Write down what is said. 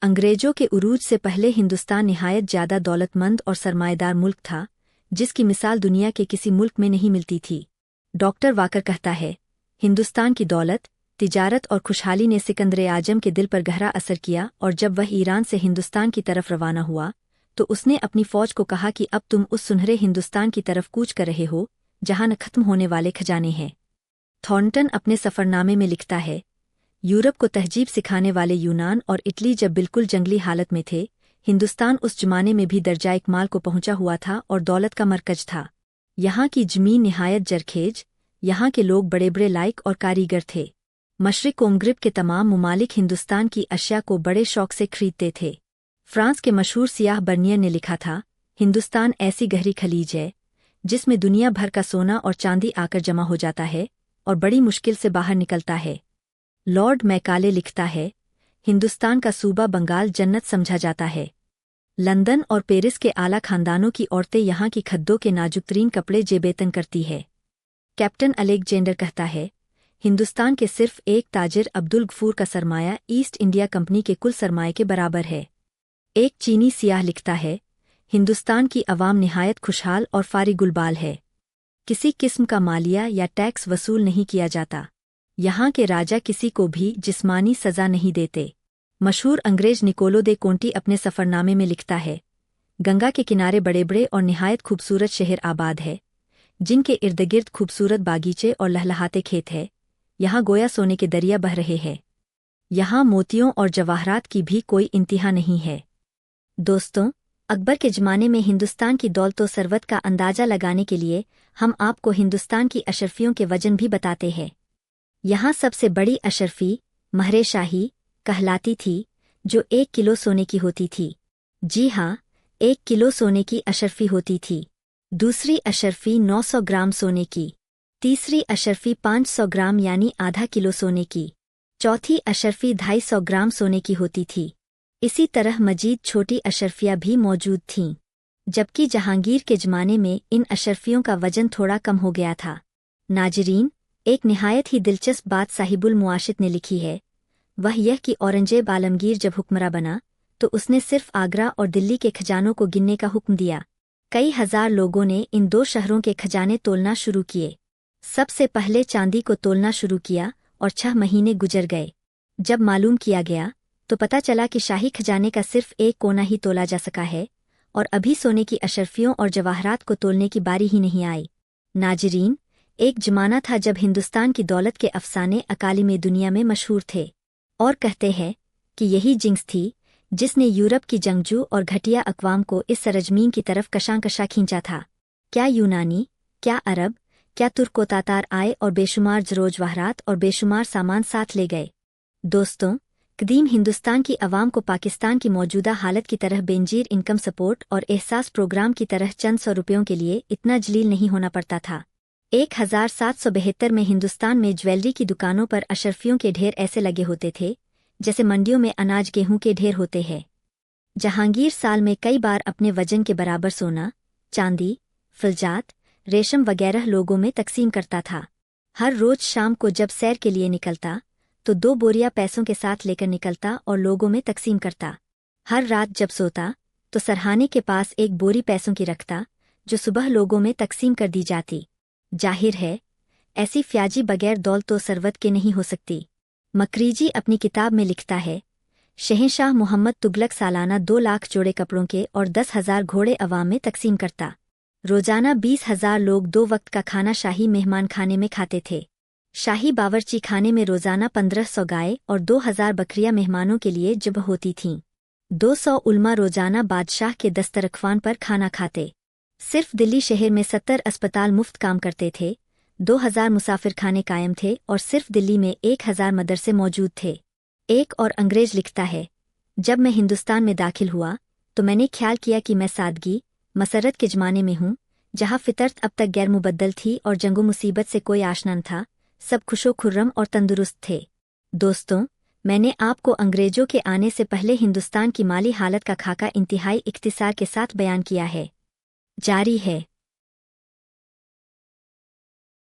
अंग्रेजों के उरूज से पहले हिंदुस्तान निहायत ज़्यादा दौलतमंद और सरमाएदार मुल्क था, जिसकी मिसाल दुनिया के किसी मुल्क में नहीं मिलती थी। डॉक्टर वाकर कहता है, हिंदुस्तान की दौलत, तिजारत और खुशहाली ने सिकंदर आजम के दिल पर गहरा असर किया, और जब वह ईरान से हिंदुस्तान की तरफ रवाना हुआ तो उसने अपनी फ़ौज को कहा कि अब तुम उस सुनहरे हिंदुस्तान की तरफ कूच कर रहे हो जहाँ न खत्म होने वाले खजाने हैं। थॉर्नटन अपने सफ़रनामे में लिखता है, यूरोप को तहजीब सिखाने वाले यूनान और इटली जब बिल्कुल जंगली हालत में थे, हिंदुस्तान उस ज़माने में भी दर्जा इकमाल को पहुंचा हुआ था और दौलत का मरकज था। यहाँ की ज़मीन निहायत जरखेज, यहाँ के लोग बड़े बड़े लायक और कारीगर थे। मशरिक व मग़रिब के तमाम मुमालिक हिंदुस्तान की अशिया को बड़े शौक से खरीदते थे। फ्रांस के मशहूर सियाह बर्नियर ने लिखा था, हिंदुस्तान ऐसी गहरी खलीज है जिसमें दुनिया भर का सोना और चांदी आकर जमा हो जाता है और बड़ी मुश्किल से बाहर निकलता है। लॉर्ड मैकाले लिखता है, हिंदुस्तान का सूबा बंगाल जन्नत समझा जाता है। लंदन और पेरिस के आला खानदानों की औरतें यहाँ की खद्दों के नाजुकतरीन कपड़े जेबेतन करती है। कैप्टन अलेक्जेंडर कहता है, हिंदुस्तान के सिर्फ एक ताजिर अब्दुल गफूर का सरमाया ईस्ट इंडिया कंपनी के कुल सरमाए के बराबर है। एक चीनी सियाह लिखता है, हिंदुस्तान की अवाम निहायत खुशहाल और फारिगुलबाल है। किसी किस्म का मालिया या टैक्स वसूल नहीं किया जाता। यहाँ के राजा किसी को भी जिस्मानी सज़ा नहीं देते। मशहूर अंग्रेज निकोलो दे कोंटी अपने सफ़रनामे में लिखता है, गंगा के किनारे बड़े बड़े और निहायत खूबसूरत शहर आबाद है, जिनके इर्दगिर्द खूबसूरत बागीचे और लहलहाते खेत है। यहाँ गोया सोने के दरिया बह रहे हैं। यहाँ मोतियों और जवाहरात की भी कोई इंतहा नहीं है। दोस्तों, अकबर के ज़माने में हिंदुस्तान की दौलत व सरवत का अंदाज़ा लगाने के लिए हम आपको हिंदुस्तान की अशरफियों के वजन भी बताते हैं। यहाँ सबसे बड़ी अशरफी महरे शाही कहलाती थी, जो 1 किलो सोने की होती थी। जी हाँ, 1 किलो सोने की अशरफी होती थी। दूसरी अशरफी 900 ग्राम सोने की। तीसरी अशरफी 500 ग्राम यानी आधा किलो सोने की। चौथी अशरफी 250 ग्राम सोने की होती थी। इसी तरह मजीद छोटी अशरफियाँ भी मौजूद थीं, जबकि जहांगीर के ज़माने में इन अशरफियों का वजन थोड़ा कम हो गया था। नाजरीन, एक निहायत ही दिलचस्प बात साहिबुल मुआशित ने लिखी है, वह यह कि औरंगजेब आलमगीर जब हुक्मरां बना तो उसने सिर्फ आगरा और दिल्ली के खजानों को गिनने का हुक्म दिया। कई हजार लोगों ने इन 2 शहरों के खजाने तोलना शुरू किए। सबसे पहले चांदी को तोलना शुरू किया और 6 महीने गुजर गए। जब मालूम किया गया तो पता चला कि शाही खजाने का सिर्फ एक कोना ही तोला जा सका है, और अभी सोने की अशरफियों और जवाहरात को तोलने की बारी ही नहीं आई। नाजरीन, एक ज़माना था जब हिंदुस्तान की दौलत के अफसाने अकाली में दुनिया में मशहूर थे, और कहते हैं कि यही जिंस थी जिसने यूरोप की जंगजू और घटिया अक़वाम को इस सरजमीन की तरफ कशां-कशा खींचा था। क्या यूनानी, क्या अरब, क्या तुर्को तातार आए और बेशुमार जरोजवाहरात और बेशुमार सामान साथ ले गए। दोस्तों, कदीम हिंदुस्तान की अवाम को पाकिस्तान की मौजूदा हालत की तरह बेनजीर इनकम सपोर्ट और एहसास प्रोग्राम की तरह चंद 100 रुपयों के लिए इतना जलील नहीं होना पड़ता था। 1772 में हिंदुस्तान में ज्वेलरी की दुकानों पर अशरफियों के ढेर ऐसे लगे होते थे जैसे मंडियों में अनाज गेहूं के ढेर होते हैं। जहांगीर साल में कई बार अपने वजन के बराबर सोना, चांदी, फिलजात, रेशम वगैरह लोगों में तकसीम करता था। हर रोज शाम को जब सैर के लिए निकलता तो 2 बोरियां पैसों के साथ लेकर निकलता और लोगों में तकसीम करता। हर रात जब सोता तो सरहाने के पास 1 बोरी पैसों की रखता, जो सुबह लोगों में तकसीम कर दी जाती। जाहिर है, ऐसी फ्याजी बगैर दौलत व सरवत के नहीं हो सकती। मकरीजी अपनी किताब में लिखता है, शहंशाह मोहम्मद तुगलक सालाना 2 लाख जोड़े कपड़ों के और 10,000 घोड़े अवाम में तकसीम करता। रोजाना 20,000 लोग 2 वक्त का खाना शाही मेहमान खाने में खाते थे। शाही बावर्ची खाने में रोजाना 1500 गाय और 2000 बकरियां मेहमानों के लिए जब होती थीं। 200 उल्मा रोजाना बादशाह के दस्तरख्वान पर खाना खाते। सिर्फ दिल्ली शहर में 70 अस्पताल मुफ्त काम करते थे, 2000 मुसाफिर खाने कायम थे और सिर्फ दिल्ली में 1000 मदरसे मौजूद थे। एक और अंग्रेज लिखता है, जब मैं हिंदुस्तान में दाखिल हुआ तो मैंने ख्याल किया कि मैं सादगी मसरत के ज़माने में हूँ, जहाँ फितरत अब तक गैर मुबद्दल थी और जंगो मुसीबत से कोई आशना न था। सब खुशो खुर्रम और तंदुरुस्त थे। दोस्तों, मैंने आपको अंग्रेजों के आने से पहले हिंदुस्तान की माली हालत का खाका इंतहाई इख्तिसार के साथ बयान किया है। जारी है।